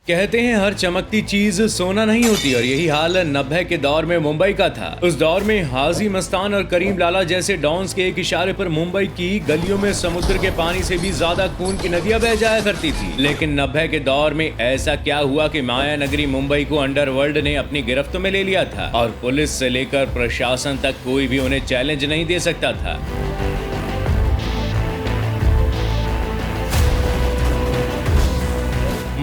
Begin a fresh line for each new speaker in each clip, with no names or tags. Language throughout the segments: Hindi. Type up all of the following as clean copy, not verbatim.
कहते हैं हर चमकती चीज सोना नहीं होती और यही हाल 90 के दौर में मुंबई का था। उस दौर में हाजी मस्तान और करीम लाला जैसे डॉन्स के एक इशारे पर मुंबई की गलियों में समुद्र के पानी से भी ज्यादा खून की नदियां बह जाया करती थी। लेकिन 90 के दौर में ऐसा क्या हुआ कि माया नगरी मुंबई को अंडरवर्ल्ड ने अपनी गिरफ्त में ले लिया था और पुलिस से लेकर प्रशासन तक कोई भी उन्हें चैलेंज नहीं दे सकता था।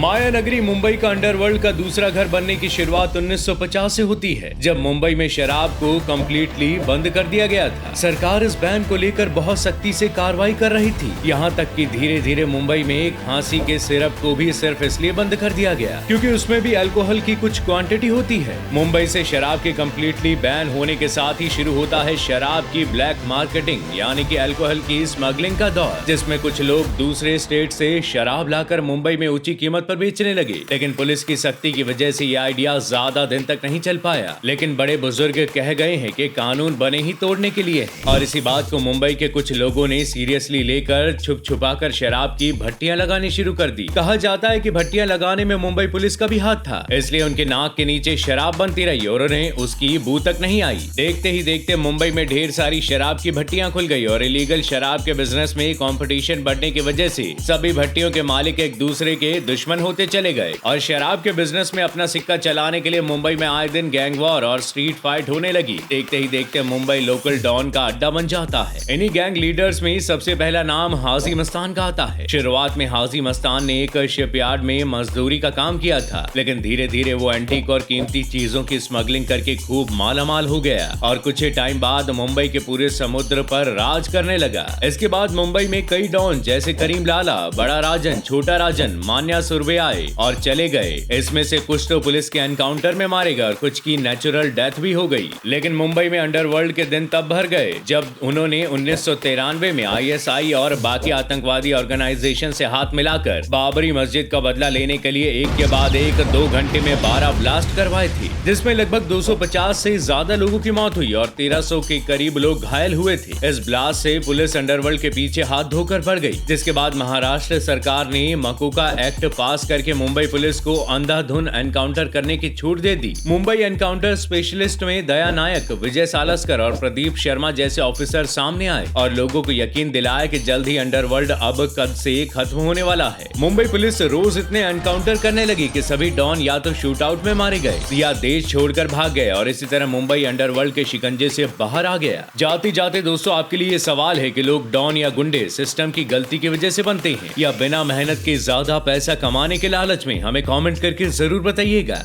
माया नगरी मुंबई का अंडरवर्ल्ड का दूसरा घर बनने की शुरुआत 1950 से होती है, जब मुंबई में शराब को कम्प्लीटली बंद कर दिया गया था। सरकार इस बैन को लेकर बहुत सख्ती से कार्रवाई कर रही थी, यहाँ तक कि धीरे धीरे मुंबई में खांसी के सिरप को भी सिर्फ इसलिए बंद कर दिया गया क्योंकि उसमें भी अल्कोहल की कुछ क्वांटिटी होती है। मुंबई से शराब के कम्प्लीटली बैन होने के साथ ही शुरू होता है शराब की ब्लैक मार्केटिंग यानी कि अल्कोहल की स्मगलिंग का दौर, जिसमें कुछ लोग दूसरे स्टेट से शराब लाकर मुंबई में ऊंची कीमत पर बेचने लगे। लेकिन पुलिस की सख्ती की वजह से यह आइडिया ज्यादा दिन तक नहीं चल पाया। लेकिन बड़े बुजुर्ग कह गए हैं कि कानून बने ही तोड़ने के लिए है और इसी बात को मुंबई के कुछ लोगों ने सीरियसली लेकर छुप छुपाकर शराब की भट्टियां लगानी शुरू कर दी। कहा जाता है कि भट्टियां लगाने में मुंबई पुलिस का भी हाथ था, इसलिए उनके नाक के नीचे शराब बनती रही और उन्हें उसकी बू तक नहीं आई। देखते ही देखते मुंबई में ढेर सारी शराब की भट्टियां खुल गई और इलीगल शराब के बिजनेस में कंपटीशन बढ़ने की वजह से सभी भट्टियों के मालिक एक दूसरे के दुश्मन होते चले गए और शराब के बिजनेस में अपना सिक्का चलाने के लिए मुंबई में आए दिन गैंग वॉर और स्ट्रीट फाइट होने लगी। देखते ही देखते मुंबई लोकल डॉन का अड्डा बन जाता है। इन्हीं गैंग लीडर्स में सबसे पहला नाम हाजी मस्तान का आता है। शुरुआत में हाजी मस्तान ने एक शिपयार्ड में मजदूरी का काम किया था, लेकिन धीरे धीरे वो एंटीक और कीमती चीजों की स्मगलिंग करके खूब मालामाल हो गया और कुछ ही टाइम बाद मुंबई के पूरे समुद्र पर राज करने लगा। इसके बाद मुंबई में कई डॉन जैसे करीम लाला, बड़ा राजन, छोटा राजन, मान्या सुरवे आए और चले गए। इसमें से कुछ तो पुलिस के एनकाउंटर में मारे गए और कुछ की नेचुरल डेथ भी हो गई। लेकिन मुंबई में अंडरवर्ल्ड के दिन तब भर गए जब उन्होंने 1993 में आईएसआई और बाकी आतंकवादी ऑर्गेनाइजेशन से हाथ मिलाकर बाबरी मस्जिद का बदला लेने के लिए एक के बाद एक 2 घंटे में 12 ब्लास्ट करवाए थे, जिसमें लगभग 250 से ज्यादा लोगों की मौत हुई और 1300 के करीब लोग घायल हुए थे। इस ब्लास्ट से पुलिस अंडरवर्ल्ड के पीछे हाथ धोकर पड़ गई, जिसके बाद महाराष्ट्र सरकार ने मकोका एक्ट पास करके मुंबई पुलिस को अंधाधुन एनकाउंटर करने की छूट दे दी। मुंबई एनकाउंटर स्पेशलिस्ट में दया नायक, विजय सालस्कर और प्रदीप शर्मा जैसे ऑफिसर सामने आए और लोगों को यकीन दिलाया कि जल्द ही अंडरवर्ल्ड अब कद से खत्म होने वाला है। मुंबई पुलिस रोज इतने एनकाउंटर करने लगी कि सभी डॉन या तो शूट आउट में मारे गए या देश छोड़कर भाग गए और इसी तरह मुंबई अंडरवर्ल्ड के शिकंजे से बाहर आ गया। जाते जाते दोस्तों आपके लिए सवाल है कि लोग डॉन या गुंडे सिस्टम की गलती की वजह से बनते हैं या बिना मेहनत के ज्यादा पैसा कमाने के लालच में? हमें कमेंट करके जरूर बताइएगा।